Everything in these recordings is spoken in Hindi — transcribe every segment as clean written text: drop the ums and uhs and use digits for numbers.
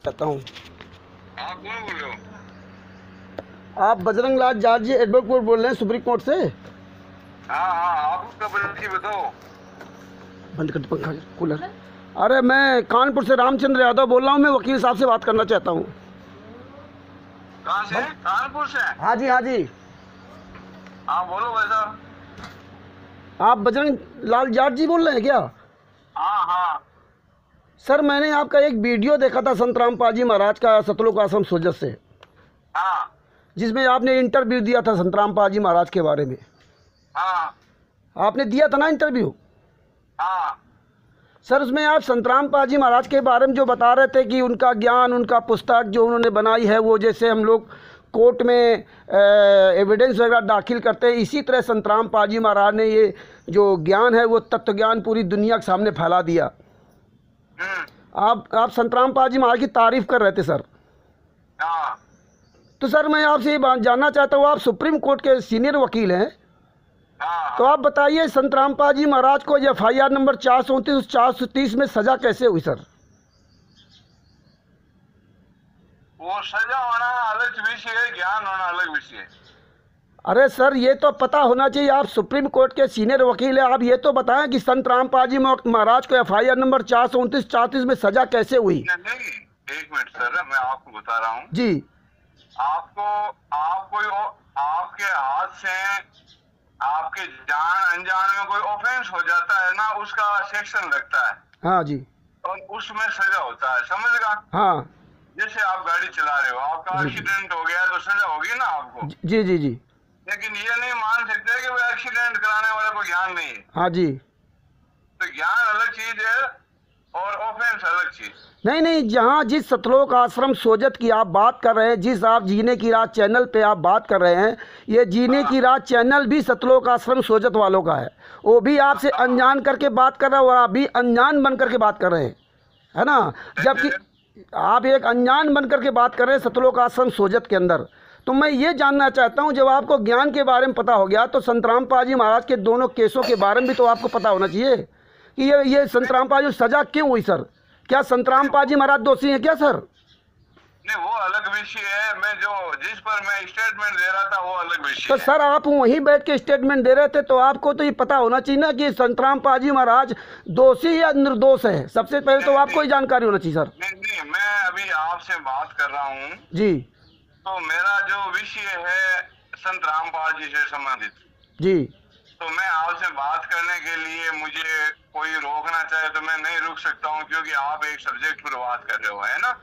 कहता हूँ। आप कौन बोल रहे हो? आप बजरंग लाल जाट जी एडवोकेट बोल रहे हैं सुप्रीम कोर्ट से? हाँ हाँ, आप उसका परिचय बताओ। बंद कर पंखा कूलर। अरे मैं कानपुर से रामचंद्र यादव बोल रहा हूँ, मैं वकील साहब से बात करना चाहता हूँ। कहाँ से? कानपुर से? हाँ जी हाँ जी। हाँ बोलो भाई साहब। आप बजरंग लाल जाट जी बोल रहे हैं क्या? हाँ हाँ सर मैंने आपका एक वीडियो देखा था संत रामपाल जी महाराज का सतलोक आश्रम सोजत से, हाँ जिसमें आपने इंटरव्यू दिया था संत रामपाल जी महाराज के बारे में। हाँ आपने दिया था ना इंटरव्यू? हाँ। सर उसमें आप संत रामपाल जी महाराज के बारे में जो बता रहे थे कि उनका ज्ञान, उनका पुस्तक जो उन्होंने बनाई है, वो जैसे हम लोग कोर्ट में एविडेंस वगैरह दाखिल करते हैं, इसी तरह संत रामपाल जी महाराज ने ये जो ज्ञान है वो तत्व ज्ञान पूरी दुनिया के सामने फैला दिया। आप संत रामपाल जी महाराज की तारीफ कर रहे थे सर। हाँ तो सर मैं आपसे ये बात जानना चाहता हूँ, आप सुप्रीम कोर्ट के सीनियर वकील हैं, हाँ। तो आप बताइए संत रामपाल जी महाराज को FIR नंबर 429 430 में सज़ा कैसे हुई सर? वो सजा होना अलग विषय है, ज्ञान होना अलग विषय है। अरे सर ये तो पता होना चाहिए, आप सुप्रीम कोर्ट के सीनियर वकील हैं, आप ये तो बताएं कि संत रामपाल जी महाराज को FIR नंबर 429 430 में सज़ा कैसे हुई? नहीं, एक मिनट सर, मैं आपको बता रहा हूँ जी। आपके हाथ से आपके जान अनजान में कोई ऑफेंस हो जाता है ना, उसका सेक्शन लगता है। हाँ जी। और उसमें सजा होता है, समझ गया? हाँ। जैसे आप गाड़ी चला रहे हो, आपका एक्सीडेंट हो गया तो सजा होगी ना आपको। जी जी जी। लेकिन ये नहीं मान सकते कि वो एक्सीडेंट कराने वाले को ज्ञान नहीं है। हाँ जी। तो ज्ञान अलग चीज है और ऑफेंस अलग चीज। नहीं नहीं, जहाँ जिस सतलोक आश्रम सोजत की आप बात कर रहे हैं, जिस आप जीने की रात चैनल पे आप बात कर रहे हैं, ये जीने की रात चैनल भी सतलोक आश्रम सोजत वालों का है। वो भी आपसे अनजान करके बात कर रहा है और आप भी अनजान बन करके बात कर रहे हैं, है ना? जबकि आप एक अनजान बन करके बात कर रहे हैं सतलोक आश्रम सोजत के अंदर। तो मैं ये जानना चाहता हूँ, जब आपको ज्ञान के बारे में पता हो गया तो संत रामपाल जी महाराज के दोनों केसों के बारे में भी तो आपको पता होना चाहिए कि ये संत रामपाल जी सजा क्यों हुई सर? क्या संत रामपाल जी महाराज दोषी हैं क्या सर? नहीं, वो अलग विषय है। मैं जिस पर मैं स्टेटमेंट दे रहा था वो अलग विषय तो सर आप वहीं बैठ के स्टेटमेंट दे रहे थे, तो आपको तो ये पता होना चाहिए ना कि संत रामपाल जी महाराज दोषी या निर्दोष है। सबसे पहले तो आपको ही जानकारी होना चाहिए सर। नहीं, मैं अभी आपसे बात कर रहा हूँ जी। तो मेरा जो विषय है संत रामपाल जी से संबंधित, जी। तो मैं आपसे बात करने के लिए मुझे कोई रोकना चाहे तो मैं नहीं रुक सकता हूँ, क्योंकि आप एक सब्जेक्ट पर बात कर रहे हो, है ना?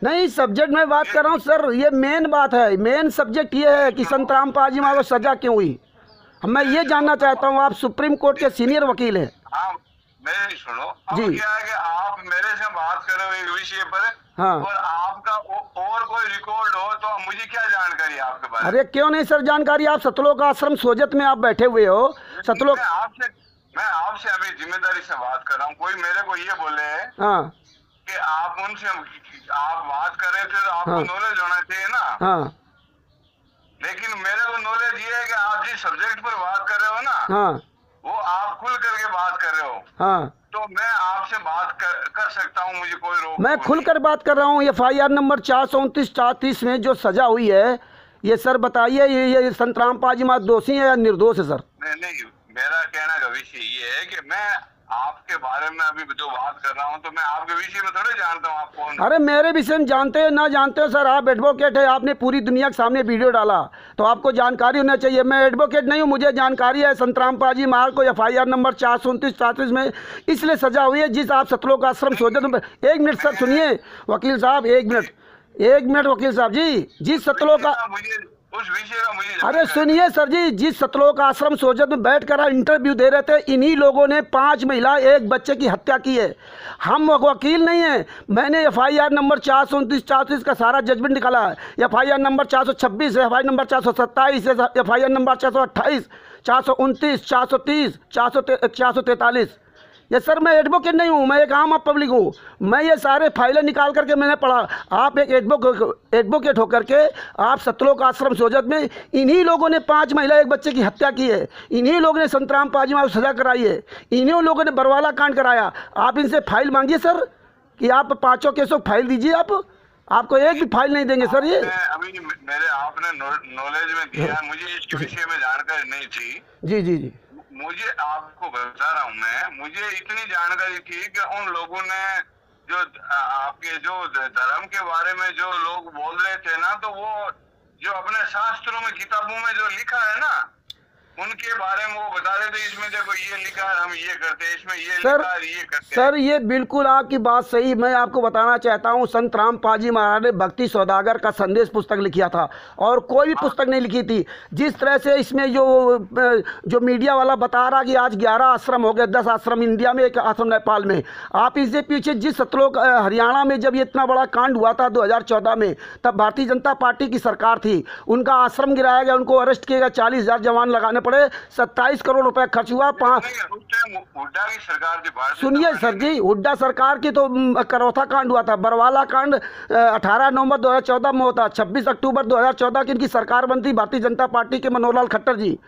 नहीं, सब्जेक्ट में बात कर रहा हूँ सर, ये मेन बात है, मेन सब्जेक्ट ये है कि संत रामपाल जी महाराज को सजा क्यों हुई। मैं ये जानना चाहता हूँ, आप सुप्रीम कोर्ट के सीनियर वकील हैं। हाँ, मेरी सुनो। अब जी। क्या है कि आप मेरे से बात कर रहे हो एक विषय पर, हाँ। और आपका और कोई रिकॉर्ड हो तो मुझे क्या जानकारी है आपके पास? अरे क्यों नहीं सर जानकारी, आप सतलोक आश्रम सोजत में आप बैठे हुए हो। सतलोक मैं आपसे अभी जिम्मेदारी से बात कर रहा हूँ। कोई मेरे को ये बोले हाँ कि आप उनसे आप बात कर रहे थे तो आपको हाँ। नॉलेज होना चाहिए ना। हाँ लेकिन मेरे को नॉलेज ये है कि आप जिस सब्जेक्ट पर बात कर रहे हो ना, हाँ वो आप खुल करके बात कर रहे हो। हाँ। तो मैं आपसे बात कर सकता हूँ, मुझे कोई रोक मैं खुल कर बात कर रहा हूँ। FIR नंबर 429 430 में जो सजा हुई है, ये सर बताइए, ये संत रामपाल जी महाराज दोषी है या निर्दोष है सर? नहीं, मेरा कहने का विषय ये है कि मैं आपके बारे में अभी जो बात कर रहा हूँ तो मैं आपके विषय में थोड़े जानता हूँ। आप कौन? अरे मेरे विषय में जानते हो ना जानते हो सर, आप एडवोकेट है, आपने पूरी दुनिया के सामने वीडियो डाला तो आपको जानकारी होना चाहिए। मैं एडवोकेट नहीं हूँ, मुझे जानकारी है संत रामपाल जी महाराज को FIR नंबर 429 430 में इसलिए सजा हुई है जिस आप सतलोक आश्रम सोजत में। एक मिनट सर सुनिए वकील साहब, एक मिनट वकील साहब जी, जिस सतलोक उस विषय का मुझे अरे सुनिए सर जी, जिस सतलोक आश्रम सोजत में बैठकर इंटरव्यू दे रहे थे, इन्हीं लोगों ने 5 महिला 1 बच्चे की हत्या की है। हम वकील नहीं हैं। मैंने FIR नंबर 429 430 का सारा जजमेंट निकाला है। FIR नंबर 426 है, FIR नंबर 427 है, FIR नंबर 428 429 430 443। ये सर मैं एडवोकेट नहीं हूँ, मैं एक आम पब्लिक हूँ। मैं ये सारे फाइलें निकाल करके मैंने पढ़ा। आप एक एडवोकेट होकर के आप सतलोक आश्रम सोजत में इन्हीं लोगों ने 5 महिला 1 बच्चे की हत्या की है, इन्हीं लोगों ने संत रामपाल जी महाराज को सजा कराई है, इन्हीं लोगों ने बरवाला कांड कराया। आप इनसे फाइल मांगिए सर कि आप 5 केसों फाइल दीजिए आप। आपको एक भी फाइल नहीं देंगे सर। ये अभी मेरे आपने नॉलेज में दिया, मुझे इसके विषय में जानकारी नहीं थी। जी जी जी। मुझे आपको बता रहा हूँ मैं, मुझे इतनी जानकारी थी कि उन लोगों ने जो आपके जो धर्म के बारे में जो लोग बोल रहे थे ना, तो वो जो अपने शास्त्रों में किताबों में जो लिखा है ना, उनके बारे में वो बता रहे थे, इसमें देखो ये लिखा है, हम ये करते हैं, इसमें ये लिखा है, ये करते हैं। सर ये बिल्कुल आपकी बात सही। मैं आपको बताना चाहता हूँ, संत रामपाल महाराज ने भक्ति सौदागर का संदेश पुस्तक लिखा था, और कोई भी पुस्तक नहीं लिखी थी। जिस तरह से इसमें जो मीडिया वाला बता रहा कि आज 11 आश्रम हो गए, 10 आश्रम इंडिया में, 1 आश्रम नेपाल में। आप इससे पीछे जिस सतलोक हरियाणा में जब ये इतना बड़ा कांड हुआ था 2014 में, तब भारतीय जनता पार्टी की सरकार थी, उनका आश्रम गिराया गया, उनको अरेस्ट किया गया, 40,000 जवान लगाने पड़े, 27 करोड़ रुपए खर्च हुआ। हुड्डा की सरकार थी। सुनिए सर जी, हुड्डा सरकार की तो करौथा कांड हुआ था, बरवाला कांड 18 नवंबर 2014 में होता, 26 अक्टूबर 2014 की इनकी सरकार बनती भारतीय जनता पार्टी के मनोहर लाल खट्टर जी,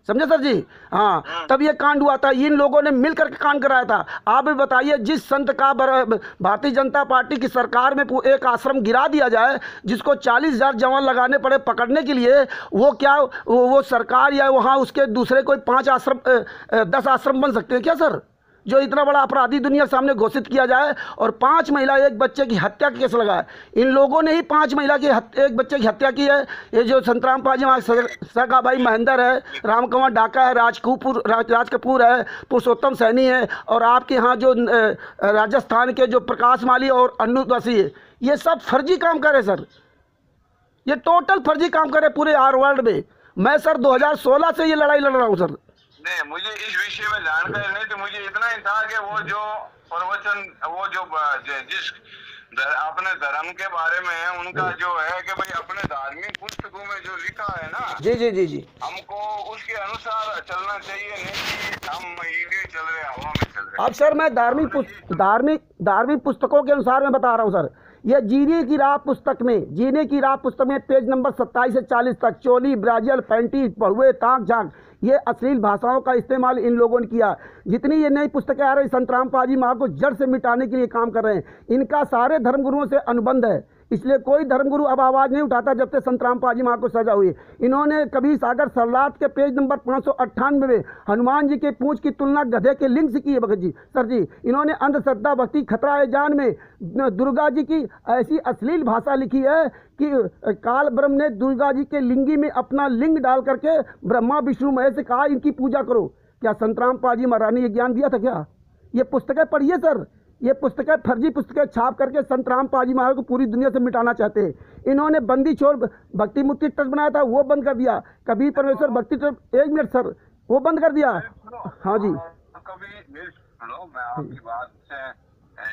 समझे सर जी। हाँ, तब ये कांड हुआ था, इन लोगों ने मिलकर के कांड कराया था। आप भी बताइए, जिस संत का भारतीय जनता पार्टी की सरकार में एक आश्रम गिरा दिया जाए, जिसको 40,000 जवान लगाने पड़े पकड़ने के लिए, वो क्या वो सरकार या वहाँ उसके दूसरे कोई 5 आश्रम 10 आश्रम बन सकते हैं क्या सर? जो इतना बड़ा अपराधी दुनिया के सामने घोषित किया जाए, और 5 महिला 1 बच्चे की हत्या का केस लगाए। इन लोगों ने ही 5 महिला की 1 बच्चे की हत्या की है। ये जो संत रामपाल जी सगा भाई महेंद्र है, रामकुमार डाका है, राज कपूर है, पुरुषोत्तम सैनी है, और आपके यहाँ जो राजस्थान के जो प्रकाश माली और अन्नू दासी है, ये सब फर्जी काम करे सर। ये टोटल फर्जी काम करे पूरे आर वर्ल्ड में। मैं सर 2016 से ये लड़ाई लड़ रहा हूँ सर। नहीं, मुझे इस विषय में जानकारी नहीं थी। मुझे इतना ही था कि वो जो प्रवचन, वो जो जिस अपने धर्म के बारे में उनका जो है कि भाई अपने धार्मिक पुस्तकों में जो लिखा है ना, जी जी जी जी, हमको उसके अनुसार चलना चाहिए, नहीं कि हम ईडे चल रहे, हवा में चल रहे। अब सर मैं धार्मिक पुस्तकों के अनुसार मैं बता रहा हूँ सर। ये जीने की राह पुस्तक में पेज नंबर 27 से 40 तक, चोली, ब्राजल, पैंटी, पढ़ुए, ताक झाक, ये अश्लील भाषाओं का इस्तेमाल इन लोगों ने किया। जितनी ये नई पुस्तकें आ रही, संत रामपाल जी महाराज को जड़ से मिटाने के लिए काम कर रहे हैं। इनका सारे धर्मगुरुओं से अनुबंध है, इसलिए कोई धर्मगुरु अब आवाज़ नहीं उठाता जब तक संत रामपाल जी महाराज को सजा हुई। इन्होंने कबीर सागर सरलाट के पेज नंबर 598 में हनुमान जी के पूंछ की तुलना गधे के लिंग से की है भगत जी सर जी। इन्होंने अंधश्रद्धा भक्ति खतरा है जान में दुर्गा जी की ऐसी अश्लील भाषा लिखी है कि काल ब्रह्म ने दुर्गा जी के लिंगी में अपना लिंग डाल करके ब्रह्मा विष्णु महेश से कहा इनकी पूजा करो। क्या संत रामपाल जी महाराज ने ये ज्ञान दिया था क्या? ये पुस्तकें पढ़िए सर। ये पुस्तकें फर्जी पुस्तकें छाप करके संत रामपाल जी महाराज को पूरी दुनिया से मिटाना चाहते हैं। इन्होंने बंदी छोड़ भक्ति मुक्ति ट्रस्ट बनाया था, वो बंद कर दिया। कबीर परमेश्वर भक्ति ट्रस्ट, 1 मिनट सर, वो बंद कर दिया। हाँ जी, कभी सुनो, मैं आपकी बात से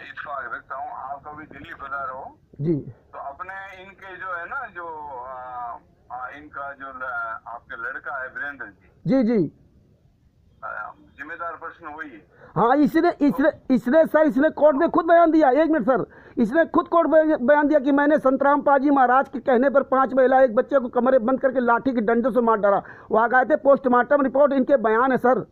इत्तेफाक रखता हूँ। आप कभी दिल्ली पधारो हो जी, तो अपने इनके जो है ना, जो इनका जो आपके लड़का है वीरेंद्र जी, जी जी, जिम्मेदार प्रश्न वही है। हाँ, इसने कोर्ट में खुद बयान दिया। 1 मिनट सर, इसने खुद कोर्ट में बयान दिया कि मैंने संत रामपाल जी महाराज के कहने पर 5 महिला 1 बच्चे को कमरे बंद करके लाठी के डंडों से मार डाला। वहाँ गए थे, पोस्टमार्टम रिपोर्ट इनके बयान है सर।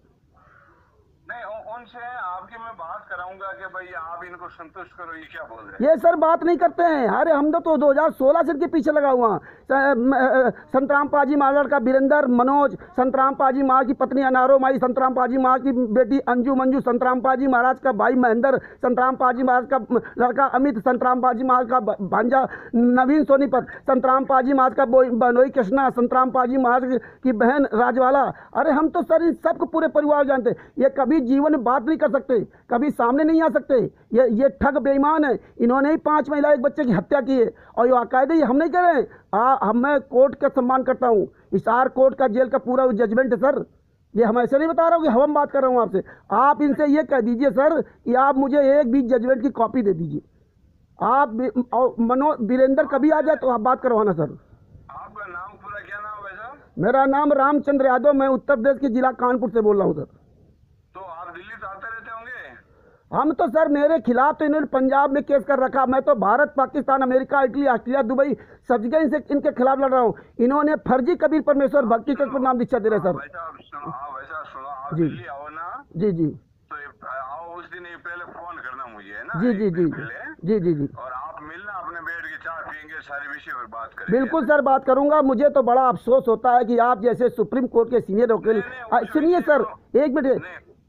नहीं, उनसे आपकी मैं बात कराऊंगा कि भाई आप इनको संतुष्ट करो, ये क्या बोल रहे हैं। ये सर बात नहीं करते हैं। अरे हम तो 2016 से इनके पीछे लगा हुआ। संत रामपाल जी महाराज का वीरेंद्र, मनोज, संत रामपाल जी महाराज की पत्नी अनारो माई, संत रामपाल जी महाराज की बेटी अंजू मंजू, संत रामपाल जी महाराज का भाई महेंद्र, संत रामपाल जी महाराज का लड़का अमित, संत रामपाल जी महाराज का भांजा नवीन सोनीपत, संत रामपाल जी महाराज का बनोई कृष्णा, संत रामपाल जी महाराज की बहन राजवाला। अरे हम तो सर इन सबको पूरे परिवार जानते। ये कभी जीवन में बात नहीं कर सकते, कभी सामने नहीं आ सकते। ये ठग बेईमान है। इन्होंने ही 5 महिला 1 बच्चे की हत्या की है, और ये बाकायदे हम नहीं कर रहे हैं। मैं कोर्ट का सम्मान करता हूँ। हिसार कोर्ट का जेल का पूरा जजमेंट है सर। ये हम ऐसे नहीं बता रहा हूँ कि हम बात कर रहा हूँ आपसे। आप इनसे ये कह दीजिए सर कि आप मुझे एक भी जजमेंट की कॉपी दे दीजिए। आप वीरेंद्र कभी आ जाए तो आप बात करवाना सर। आपका नाम पूरा क्या नाम है सर? मेरा नाम रामचंद्र यादव, मैं उत्तर प्रदेश के जिला कानपुर से बोल रहा हूँ सर। तो आप दिल्ली तो आते रहते होंगे? हम तो सर, मेरे खिलाफ तो इन्होंने पंजाब में केस कर रखा। मैं तो Bharat, Pakistan, America, Italy, Australia, Dubai सब जगह इनके खिलाफ लड़ रहा हूँ। इन्होंने फर्जी कबीर परमेश्वर भक्ति ट्रस्ट पर नाम दीक्षा दे रहे सर। वैसा सुनो, आप जी। दिल्ली आओ ना, जी जी, तो आओ उस दिन पहले फोन करना मुझे, है ना? जी जी जी, जी जी जी, और आप मिलना, अपने बैठ के चाय लगेंगे, सारे विषय पर बात करेंगे। बिल्कुल सर, बात करूंगा। मुझे तो बड़ा अफसोस होता है कि आप जैसे सुप्रीम कोर्ट के सीनियर वकील, सुनिए सर एक मिनट,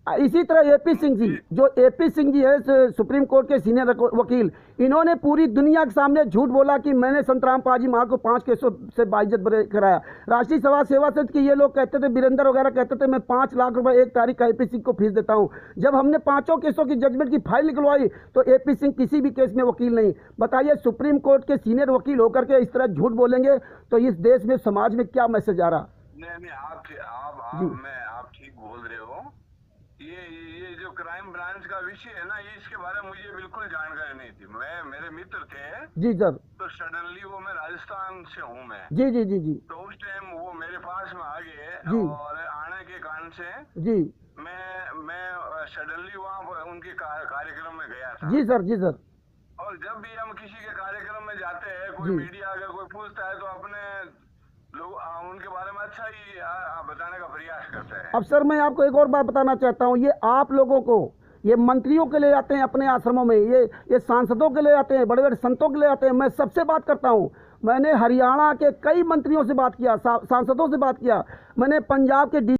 इसी तरह एपी सिंह जी, जो एपी सिंह जी है सुप्रीम कोर्ट के सीनियर वकील, इन्होंने पूरी दुनिया के सामने झूठ बोला कि मैंने संतराम पाजी माँ को 5 केसों से बाइज्जत कराया। राष्ट्रीय समाज सेवा समिति के ये लोग कहते थे, वीरेंद्र वगैरह कहते थे मैं 5 लाख रुपए एक तारीख का एपी सिंह को फीस देता हूँ। जब हमने 5 केसों की जजमेंट की फाइल निकलवाई तो एपी सिंह किसी भी केस में वकील नहीं। बताइए, सुप्रीम कोर्ट के सीनियर वकील होकर के इस तरह झूठ बोलेंगे तो इस देश में, समाज में क्या मैसेज आ रहा? नहीं, आप ठीक बोल रहे हो। ये जो क्राइम ब्रांच का विषय है ना, ये इसके बारे में मुझे बिल्कुल जानकारी नहीं थी। मेरे मित्र थे जी सर, तो सडनली वो, मैं राजस्थान से हूँ मैं, जी जी जी जी, तो उस टाइम वो मेरे पास में आ गए और आने के कारण से जी मैं सडनली वहाँ उनके कार्यक्रम में गया था। जी सर, जी सर। और जब भी हम किसी के कार्यक्रम में जाते हैं, कोई मीडिया अगर कोई पूछता है तो अपने लोग उनके बारे में अच्छा ही बताने का प्रयास करते हैं। अब सर मैं आपको एक और बात बताना चाहता हूँ, ये आप लोगों को, ये मंत्रियों के ले आते हैं अपने आश्रमों में, ये सांसदों के ले आते हैं, बड़े बड़े संतों के ले आते हैं। मैं सबसे बात करता हूँ, मैंने हरियाणा के कई मंत्रियों से बात किया, सांसदों से बात किया, मैंने पंजाब के